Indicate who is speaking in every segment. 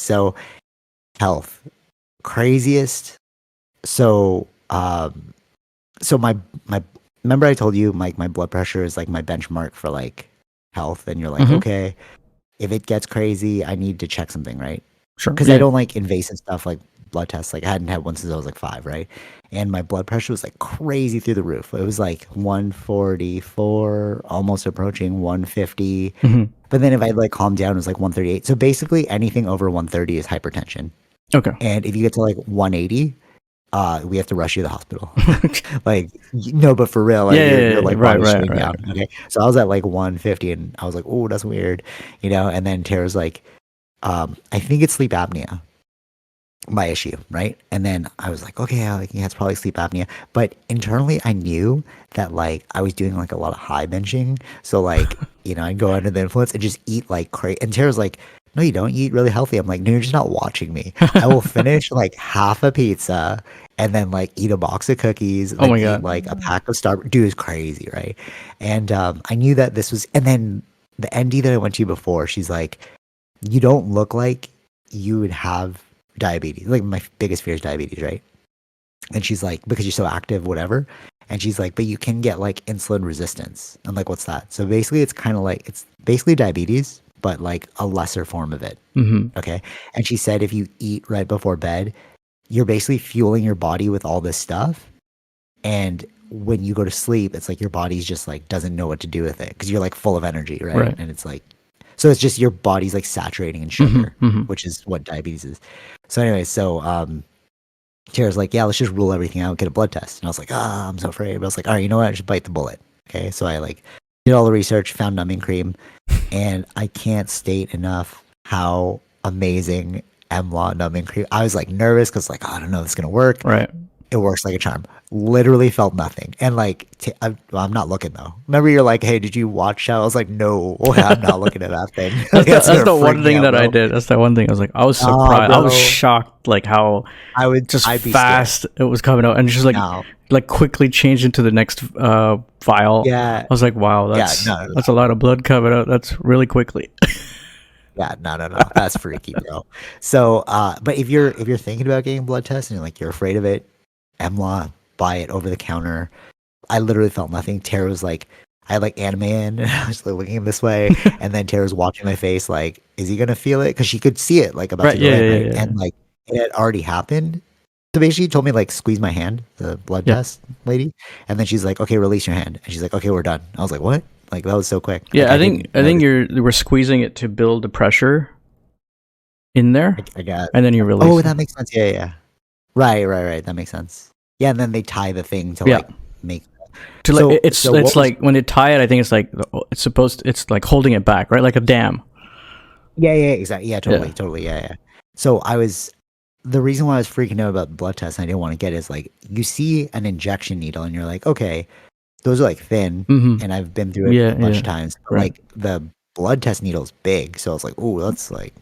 Speaker 1: So health, craziest. So so my remember I told you my blood pressure is like my benchmark for like health, and you're like,
Speaker 2: Mhm.
Speaker 1: okay, if it gets crazy, I need to check something, right?
Speaker 2: Sure.
Speaker 1: Because I
Speaker 2: Yeah.
Speaker 1: don't like invasive stuff like blood tests. Like I hadn't had one since I was like 5, right? And my blood pressure was like crazy through the roof. It was like 144, almost approaching 150.
Speaker 2: Mhm.
Speaker 1: But then if I like calm down, it was like 138. So basically anything over 130 is hypertension.
Speaker 2: Okay.
Speaker 1: And if you get to like 180, we have to rush you to the hospital. Like, no, but for real, like
Speaker 2: Yeah, yeah,
Speaker 1: you're
Speaker 2: yeah.
Speaker 1: like
Speaker 2: Right,
Speaker 1: body's
Speaker 2: right,
Speaker 1: shutting
Speaker 2: right.
Speaker 1: down. Okay. So I was at like 150 and I was like, oh, that's weird, and then Tara's like, I think it's sleep apnea, my issue, right? And then I was like, okay, yeah, it's probably sleep apnea. But internally, I knew that like I was doing like a lot of high binging. So like, I'd go under the influence and just eat like crazy. And Tara's like, no, you don't. You eat really healthy. I'm like, no, you're just not watching me. I will finish like half a pizza and then like eat a box of cookies,
Speaker 2: Oh
Speaker 1: then
Speaker 2: my
Speaker 1: eat
Speaker 2: god.
Speaker 1: like a pack of Starbucks. Dude, is crazy, right? And I knew that this was. And then the ND that I went to before, she's like, you don't look like you would have diabetes. Like my biggest fear is diabetes, right? And she's like, because you're so active, whatever. And she's like, but you can get like insulin resistance. I'm like, what's that? So basically, it's kind of like it's basically diabetes, but like a lesser form of it.
Speaker 2: Mhm.
Speaker 1: Okay. And she said, if you eat right before bed, you're basically fueling your body with all this stuff. And when you go to sleep, it's like your body's just like doesn't know what to do with it because you're like full of energy, right?
Speaker 2: Right.
Speaker 1: And it's like, so it's just your body's like saturating in
Speaker 2: Mhm.
Speaker 1: sugar,
Speaker 2: Mhm.
Speaker 1: which is what diabetes is. So anyway, Tara's like, yeah, let's just rule everything out, get a blood test. And I was like, I'm so afraid. But I was like, all right, you know what? I should bite the bullet. Okay. So I like did all the research, found numbing cream, and I can't state enough how amazing MLA numbing cream. I was like nervous because like, oh, I don't know if it's gonna work.
Speaker 2: Right.
Speaker 1: It works like a charm. Literally felt nothing. And like, I'm not looking though. Remember, you're like, hey, did you watch that? I was like, no, I'm not looking at that thing.
Speaker 2: That's
Speaker 1: Gonna
Speaker 2: the
Speaker 1: freak
Speaker 2: one
Speaker 1: me
Speaker 2: thing
Speaker 1: out,
Speaker 2: that I
Speaker 1: bro.
Speaker 2: did. That's the one thing I was like, I was
Speaker 1: Ah,
Speaker 2: surprised. I was
Speaker 1: bro.
Speaker 2: shocked, like how just
Speaker 1: I'd be scared.
Speaker 2: fast it was coming out, and just
Speaker 1: No.
Speaker 2: like quickly changed into the next vial.
Speaker 1: Yeah.
Speaker 2: I was like, wow,
Speaker 1: Yeah.
Speaker 2: that's a lot of blood coming out. That's really quickly.
Speaker 1: Yeah. No. That's freaky, bro. So, but if you're thinking about getting a blood test and you're afraid of it, EMLA, buy it over the counter. I literally felt nothing. Tara was like, I had like anime in, and I was like looking this way, and then Tara's watching my face, like, is he gonna feel it? Because she could see it, like about
Speaker 2: Right?
Speaker 1: to go
Speaker 2: Yeah,
Speaker 1: in,
Speaker 2: yeah,
Speaker 1: right?
Speaker 2: yeah, yeah.
Speaker 1: And like it had already happened. So basically, she told me like squeeze my hand, the blood
Speaker 2: Yeah.
Speaker 1: test lady, and then she's like, okay, release your hand, and she's like, okay, we're done. I was like, what? Like that was so quick. Like
Speaker 2: Yeah,
Speaker 1: I
Speaker 2: I
Speaker 1: didn't
Speaker 2: think
Speaker 1: notice.
Speaker 2: you were squeezing it to build the pressure in there,
Speaker 1: I got.
Speaker 2: and then you
Speaker 1: Oh,
Speaker 2: release it.
Speaker 1: that makes sense. Yeah. Right. That makes sense. Yeah, and then they tie the thing to
Speaker 2: Yeah.
Speaker 1: like make.
Speaker 2: To like
Speaker 1: So
Speaker 2: it's
Speaker 1: what was?
Speaker 2: like when they tie it, I think it's like it's like holding it back, right? Like a dam.
Speaker 1: Yeah, exactly. Yeah,
Speaker 2: Yeah.
Speaker 1: totally. Yeah. So the reason why I was freaking out about the blood test and I didn't want to get it is like you see an injection needle and you're like, okay, those are like thin,
Speaker 2: Mm-hmm.
Speaker 1: and I've been through it
Speaker 2: Yeah,
Speaker 1: a bunch
Speaker 2: yeah.
Speaker 1: of times. But
Speaker 2: Right.
Speaker 1: like the blood test needle is big, so I was like, oh, that's like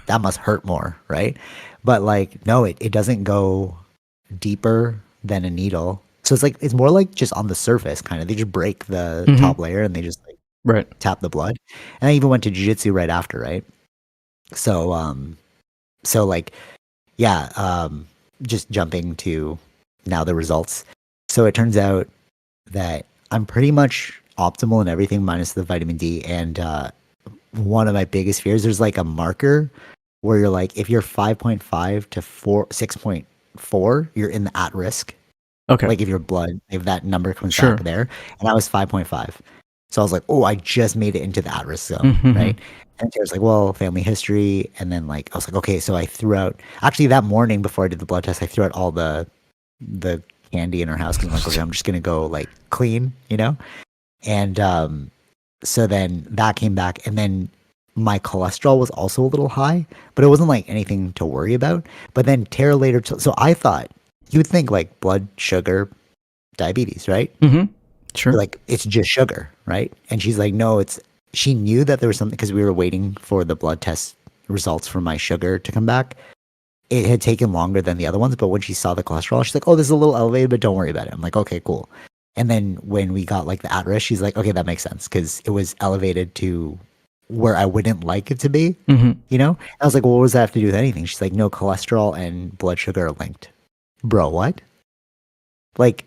Speaker 1: that must hurt more, right? But like, no, it doesn't go deeper than a needle. So it's more like just on the surface, kind of. They just break the
Speaker 2: Mm-hmm.
Speaker 1: top layer and they just like
Speaker 2: Right.
Speaker 1: tap the blood. And I even went to jiu-jitsu right after, right? So like yeah, just jumping to now the results. So it turns out that I'm pretty much optimal in everything minus the vitamin D. And one of my biggest fears, there's like a marker where you're like, if you're 5.5 to 6.4, you're in the at risk.
Speaker 2: Okay.
Speaker 1: Like if that number comes
Speaker 2: Sure.
Speaker 1: back there, and I was 5.5. So I was like, oh, I just made it into the at risk zone,
Speaker 2: Mm-hmm.
Speaker 1: right? And Tara's like, well, family history. And then like, I was like, okay. So I threw out, actually that morning before I did the blood test, I threw out all the candy in our house because I'm like, okay, I'm just going to go like clean, And so then that came back. And then my cholesterol was also a little high, but it wasn't like anything to worry about. But then Tara later, so I thought you would think like blood sugar, diabetes, right?
Speaker 2: Mm-hmm. Sure.
Speaker 1: Like it's just sugar, right? And she's like, no, she knew that there was something because we were waiting for the blood test results for my sugar to come back. It had taken longer than the other ones, but when she saw the cholesterol, she's like, oh, this is a little elevated, but don't worry about it. I'm like, okay, cool. And then when we got like the at risk, she's like, okay, that makes sense because it was elevated to where I wouldn't like it to be,
Speaker 2: Mm-hmm.
Speaker 1: you know? I was like, well, what does that have to do with anything? She's like, no, cholesterol and blood sugar are linked. Bro, what? Like,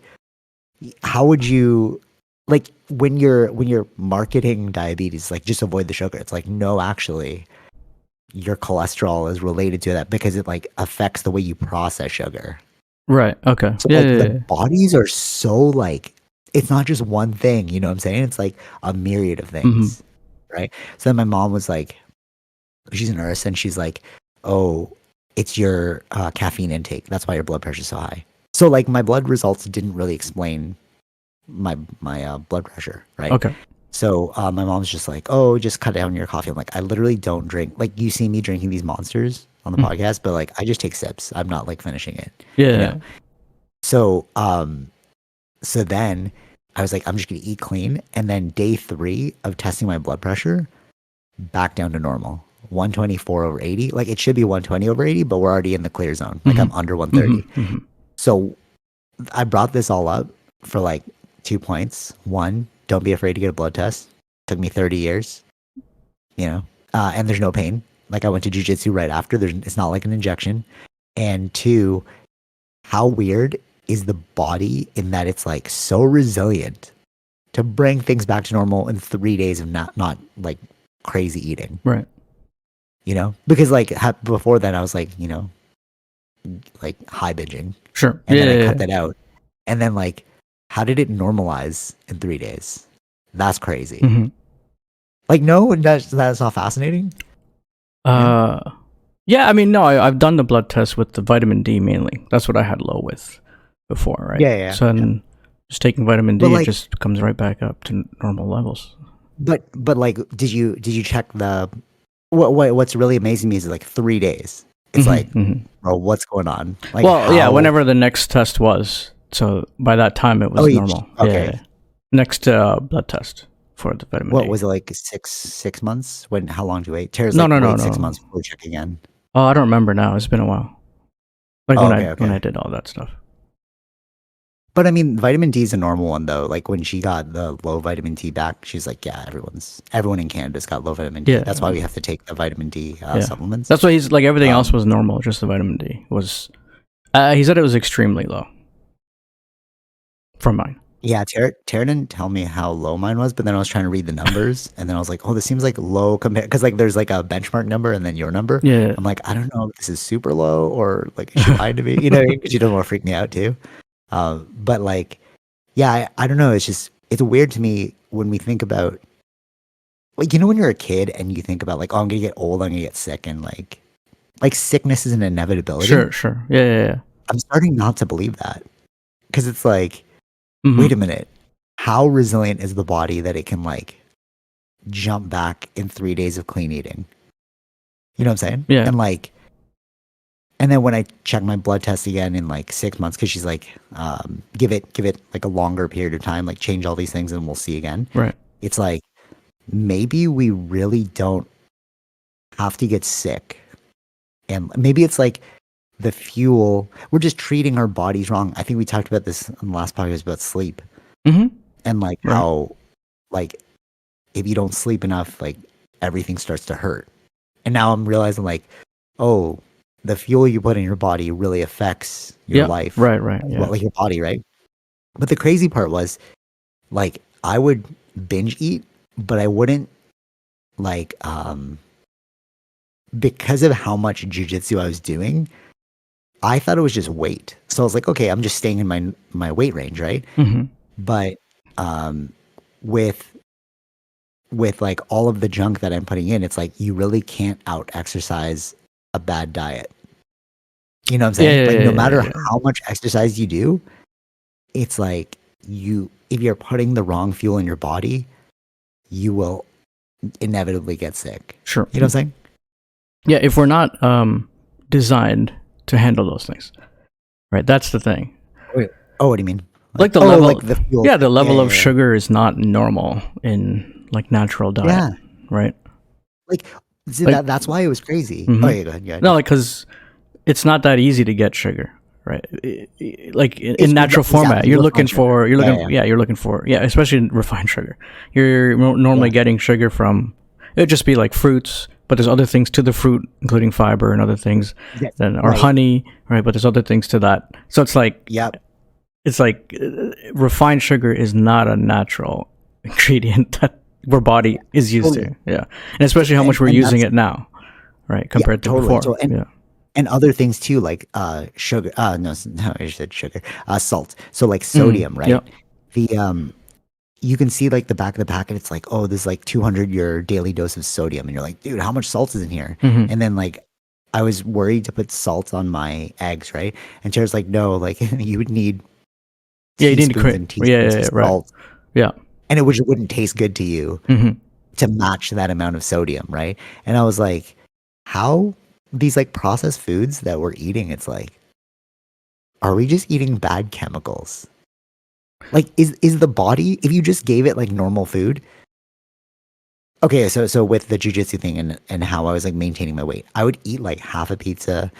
Speaker 1: how would you like when you're marketing diabetes, like just avoid the sugar. It's like, no, actually, your cholesterol is related to that because it like affects the way you process sugar.
Speaker 2: Right. Okay.
Speaker 1: So
Speaker 2: Yeah.
Speaker 1: like
Speaker 2: Yeah.
Speaker 1: the
Speaker 2: Yeah.
Speaker 1: bodies are so like it's not just one thing, you know what I'm saying? It's like a myriad of
Speaker 2: Mm-hmm.
Speaker 1: things, right? So then my mom was like, she's a nurse, and she's like, "Oh, it's your caffeine intake. That's why your blood pressure's so high." So like my blood results didn't really explain my blood pressure, right?
Speaker 2: Okay.
Speaker 1: So my mom's just like, "Oh, just cut down your coffee." I'm like, I literally don't drink. Like you see me drinking these monsters on the
Speaker 2: Mm.
Speaker 1: podcast, but like I just take sips. I'm not like finishing it, you know.
Speaker 2: Yeah.
Speaker 1: So so then I was like, I'm just gonna eat clean, and then day 3 of testing my blood pressure, back down to normal. 124 over 80. Like it should be 120 over 80, but we're already in the clear zone. Like I'm
Speaker 2: Mm-hmm.
Speaker 1: under 130.
Speaker 2: Mm-hmm. Mm-hmm.
Speaker 1: So I brought this all up for like 2 points. One, don't be afraid to get a blood test. Took me 30 years, you know, and there's no pain. Like I went to jujitsu right after. It's not like an injection. And two, how weird is the body in that it's like so resilient to bring things back to normal in 3 days of not like crazy eating,
Speaker 2: Right.
Speaker 1: you know? Because like before then I was like, you know, like high binging,
Speaker 2: Sure.
Speaker 1: and
Speaker 2: Yeah.
Speaker 1: then I
Speaker 2: Yeah.
Speaker 1: cut
Speaker 2: Yeah.
Speaker 1: that out. And then like, how did it normalize in 3 days? That's crazy.
Speaker 2: Mm-hmm.
Speaker 1: Like, no, that's not fascinating.
Speaker 2: Yeah. I mean, no, I've done the blood test with the vitamin D mainly. That's what I had low with before, right?
Speaker 1: Yeah.
Speaker 2: So then just taking vitamin
Speaker 1: But
Speaker 2: D, it
Speaker 1: like,
Speaker 2: just comes right back up to normal levels.
Speaker 1: but like, did you check the what's really amazing me is like 3 days. It's like,
Speaker 2: Mm-hmm. Mm-hmm.
Speaker 1: bro, what's going on? Like
Speaker 2: Well, yeah,
Speaker 1: how?
Speaker 2: whenever the next test was. So by that time, it
Speaker 1: Oh,
Speaker 2: was normal.
Speaker 1: okay.
Speaker 2: Yeah. Next blood test for the vitamin
Speaker 1: What
Speaker 2: D.
Speaker 1: was it like 6 months? When? How long do you wait? Tara's
Speaker 2: No,
Speaker 1: like,
Speaker 2: no, no,
Speaker 1: wait 6
Speaker 2: no.
Speaker 1: months before we check again.
Speaker 2: Oh, I don't remember now. It's been a while. Like
Speaker 1: Oh,
Speaker 2: when I
Speaker 1: okay.
Speaker 2: did all that stuff.
Speaker 1: But I mean, vitamin D is a normal one though. Like when she got the low vitamin D back, she's like, yeah, everyone in Canada's got low vitamin D.
Speaker 2: Yeah.
Speaker 1: That's why we have to take the vitamin D
Speaker 2: Yeah.
Speaker 1: supplements.
Speaker 2: That's why he's like everything else
Speaker 1: Um,
Speaker 2: was normal. Just the vitamin D was. He said it was extremely low. From mine.
Speaker 1: Yeah, Tara didn't tell me how low mine was, but then I was trying to read the numbers, and then I was like, oh, this seems like low compared, because like there's like a benchmark number and then your number.
Speaker 2: Yeah.
Speaker 1: I'm like, I don't know if this is super low or like is she lying to me, you know, because you don't want to freak me out too. But like, yeah, I don't know. It's weird to me when we think about, like, you know, when you're a kid and you think about like, oh, I'm gonna get old, I'm gonna get sick, and like sickness is an inevitability.
Speaker 2: Sure. Yeah.
Speaker 1: I'm starting not to believe that, because it's like,
Speaker 2: Mm-hmm.
Speaker 1: wait a minute, how resilient is the body that it can like jump back in 3 days of clean eating? You know what I'm saying?
Speaker 2: Yeah.
Speaker 1: And like, and then when I check my blood test again in like 6 months, because she's like, give it like a longer period of time, like change all these things and we'll see again.
Speaker 2: Right.
Speaker 1: It's like, maybe we really don't have to get sick. And maybe it's like the fuel, we're just treating our bodies wrong. I think we talked about this in the last podcast about sleep.
Speaker 2: Mm-hmm.
Speaker 1: And like
Speaker 2: Right.
Speaker 1: how, like, if you don't sleep enough, like everything starts to hurt. And now I'm realizing, like, oh, the fuel you put in your body really affects your life.
Speaker 2: Right. Yeah.
Speaker 1: Well, like your body, right? But the crazy part was, like, I would binge eat, but I wouldn't like because of how much jujitsu I was doing, I thought it was just weight. So I was like, okay, I'm just staying in my weight range, right?
Speaker 2: Mm-hmm.
Speaker 1: But with like all of the junk that I'm putting in, it's like you really can't out exercise a bad diet. You know what I'm saying?
Speaker 2: Yeah,
Speaker 1: like no matter
Speaker 2: yeah.
Speaker 1: how much exercise you do, it's like if you're putting the wrong fuel in your body, you will inevitably get sick.
Speaker 2: Sure.
Speaker 1: You know what I'm saying?
Speaker 2: Yeah, if we're not designed to handle those things, right? That's the thing.
Speaker 1: Wait, oh, what do you mean?
Speaker 2: Like the level,
Speaker 1: like the fuel.
Speaker 2: yeah, the level of
Speaker 1: Yeah.
Speaker 2: sugar is not normal in like natural diet,
Speaker 1: Yeah.
Speaker 2: right?
Speaker 1: Like, see,
Speaker 2: Like-
Speaker 1: that's why it was crazy.
Speaker 2: Mhm.
Speaker 1: Oh yeah, go ahead.
Speaker 2: No, like because it's not that easy to get sugar, right? Like in natural
Speaker 1: exactly,
Speaker 2: format, you're looking
Speaker 1: refined sugar.
Speaker 2: you're looking, especially in refined sugar. You're normally
Speaker 1: Yeah.
Speaker 2: getting sugar from. It'd just be like fruits, but there's other things to the fruit, including fiber and other things,
Speaker 1: Yes,
Speaker 2: then or
Speaker 1: right.
Speaker 2: honey, right? But there's other things to that. So
Speaker 1: Yep.
Speaker 2: it's like refined sugar is not a natural ingredient that our body is used
Speaker 1: Totally.
Speaker 2: to. Yeah, and especially how much we're
Speaker 1: And
Speaker 2: using
Speaker 1: that's
Speaker 2: it now, right,
Speaker 1: yeah,
Speaker 2: compared to
Speaker 1: totally.
Speaker 2: before.
Speaker 1: So
Speaker 2: Yeah.
Speaker 1: and other things too, like sugar. No, no, I said sugar. Salt. So like
Speaker 2: Mm,
Speaker 1: sodium,
Speaker 2: yeah.
Speaker 1: right? The you can see like the back of the packet. It's like, oh, this is like 200 your daily dose of sodium, and you're like, dude, how much salt is in here?
Speaker 2: Hmm.
Speaker 1: And then like I was worried to put salt on my eggs, right? And Tara's like, no, like you would need
Speaker 2: Yeah, you need to
Speaker 1: teaspoons
Speaker 2: create.
Speaker 1: and
Speaker 2: Yeah,
Speaker 1: teaspoons
Speaker 2: yeah,
Speaker 1: of
Speaker 2: yeah, right.
Speaker 1: salt,
Speaker 2: Yeah.
Speaker 1: and it wouldn't taste good to you
Speaker 2: Hmm.
Speaker 1: to match that amount of sodium, right? And I was like, how these like processed foods that we're eating, it's like, are we just eating bad chemicals? Like, is the body, if you just gave it like normal food? Okay, so with the jujitsu thing and how I was like maintaining my weight, I would eat like half a pizza,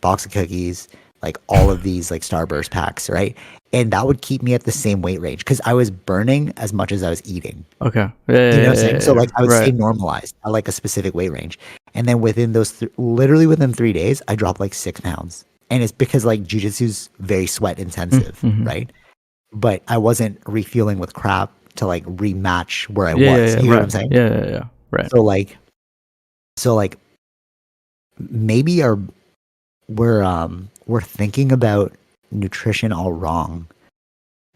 Speaker 1: box of cookies, like all of these like Starburst packs, right? And that would keep me at the same weight range because I was burning as much as I was eating.
Speaker 2: Okay. Yeah,
Speaker 1: You know
Speaker 2: yeah,
Speaker 1: what I'm
Speaker 2: yeah,
Speaker 1: saying?
Speaker 2: yeah,
Speaker 1: So
Speaker 2: yeah.
Speaker 1: like I would stay
Speaker 2: Right.
Speaker 1: normalized at like a specific weight range. And then within those literally within 3 days, I dropped like 6 pounds. And it's because like jujitsu's very sweat intensive,
Speaker 2: Mm-hmm.
Speaker 1: right? But I wasn't refueling with crap to like rematch where I
Speaker 2: Yeah, yeah,
Speaker 1: was.
Speaker 2: yeah.
Speaker 1: You know what
Speaker 2: Right.
Speaker 1: I'm saying?
Speaker 2: Yeah, yeah, yeah. Right.
Speaker 1: So like maybe we're thinking about nutrition all wrong,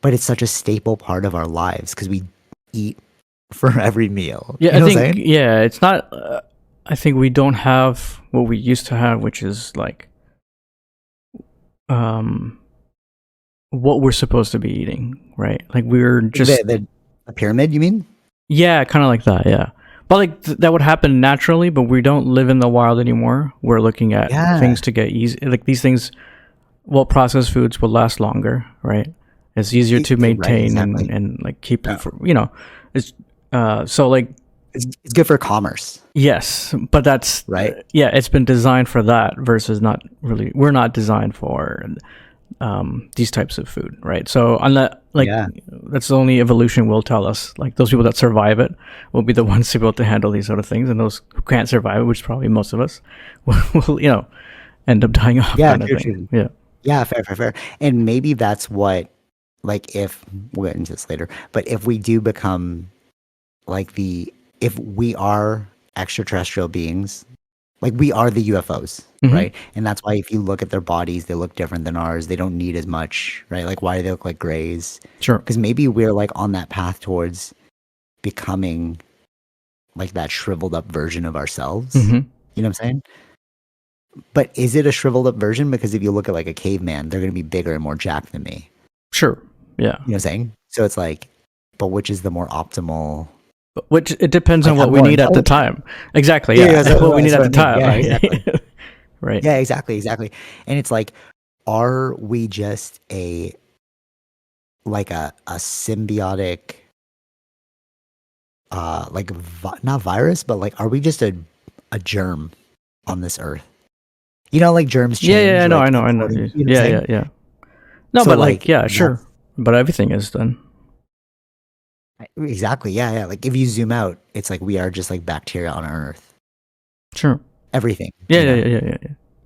Speaker 1: but it's such a staple part of our lives because we eat for every meal.
Speaker 2: Yeah,
Speaker 1: You
Speaker 2: I
Speaker 1: know what I'm
Speaker 2: think
Speaker 1: saying?
Speaker 2: yeah, it's not. I think we don't have what we used to have, which is like um what we're supposed to be eating, right? Like we're
Speaker 1: Like
Speaker 2: just
Speaker 1: the pyramid, you mean?
Speaker 2: yeah, kind of like that, yeah. But like that would happen naturally, but we don't live in the wild anymore. We're looking at
Speaker 1: Yeah.
Speaker 2: things to get easy. Like these things, well, processed foods will last longer, right? It's easier to
Speaker 1: Right,
Speaker 2: maintain
Speaker 1: exactly.
Speaker 2: and like keep
Speaker 1: Yeah.
Speaker 2: for it's so like
Speaker 1: It's good for commerce,
Speaker 2: yes, but that's
Speaker 1: right?
Speaker 2: yeah, it's been designed for that versus not really. We're not designed for these types of food, right? So unless like
Speaker 1: Yeah.
Speaker 2: that's the only evolution will tell us. Like those people that survive it will be the ones able to handle these sort of things, and those who can't survive it, which is probably most of us, will end up dying off,
Speaker 1: Yeah,
Speaker 2: kind of
Speaker 1: true,
Speaker 2: thing.
Speaker 1: true.
Speaker 2: Yeah,
Speaker 1: Yeah, fair, fair, fair. And maybe that's what, like, if we'll get into this later, but if we do become like if we are extraterrestrial beings, like we are the UFOs,
Speaker 2: hmm
Speaker 1: right? And that's why if you look at their bodies, they look different than ours. They don't need as much, right? Like, why do they look like grays?
Speaker 2: sure.
Speaker 1: Because maybe we're like on that path towards becoming like that shriveled up version of ourselves.
Speaker 2: hmm
Speaker 1: You know what I'm saying? But is it a shriveled up version? Because if you look at like a caveman, they're going to be bigger and more jacked than me.
Speaker 2: Sure. Yeah.
Speaker 1: You know what I'm saying? So it's like, but which is the more optimal?
Speaker 2: Which it depends
Speaker 1: Like,
Speaker 2: on what
Speaker 1: I'm
Speaker 2: we
Speaker 1: more
Speaker 2: need at the
Speaker 1: intelligent.
Speaker 2: time. Exactly.
Speaker 1: Yeah,
Speaker 2: Yeah.
Speaker 1: that's
Speaker 2: What we need
Speaker 1: that's
Speaker 2: at
Speaker 1: what
Speaker 2: the
Speaker 1: I mean.
Speaker 2: time.
Speaker 1: Yeah,
Speaker 2: Right.
Speaker 1: exactly.
Speaker 2: right.
Speaker 1: Yeah, exactly, exactly. And it's like, are we just a symbiotic, like not virus, but like, are we just a germ on this earth? You know, like germs
Speaker 2: Yeah. Yeah.
Speaker 1: change,
Speaker 2: I know. I
Speaker 1: like
Speaker 2: know. I know.
Speaker 1: according. You know what I'm
Speaker 2: Yeah. Yeah.
Speaker 1: saying?
Speaker 2: Yeah. No,
Speaker 1: So
Speaker 2: but like,
Speaker 1: like
Speaker 2: yeah, sure.
Speaker 1: that's
Speaker 2: But everything is then.
Speaker 1: exactly, yeah, yeah. Like if you zoom out, it's like we are just like bacteria on Earth.
Speaker 2: Sure.
Speaker 1: Everything,
Speaker 2: Yeah.
Speaker 1: you
Speaker 2: Yeah.
Speaker 1: know.
Speaker 2: Yeah. Yeah. Yeah.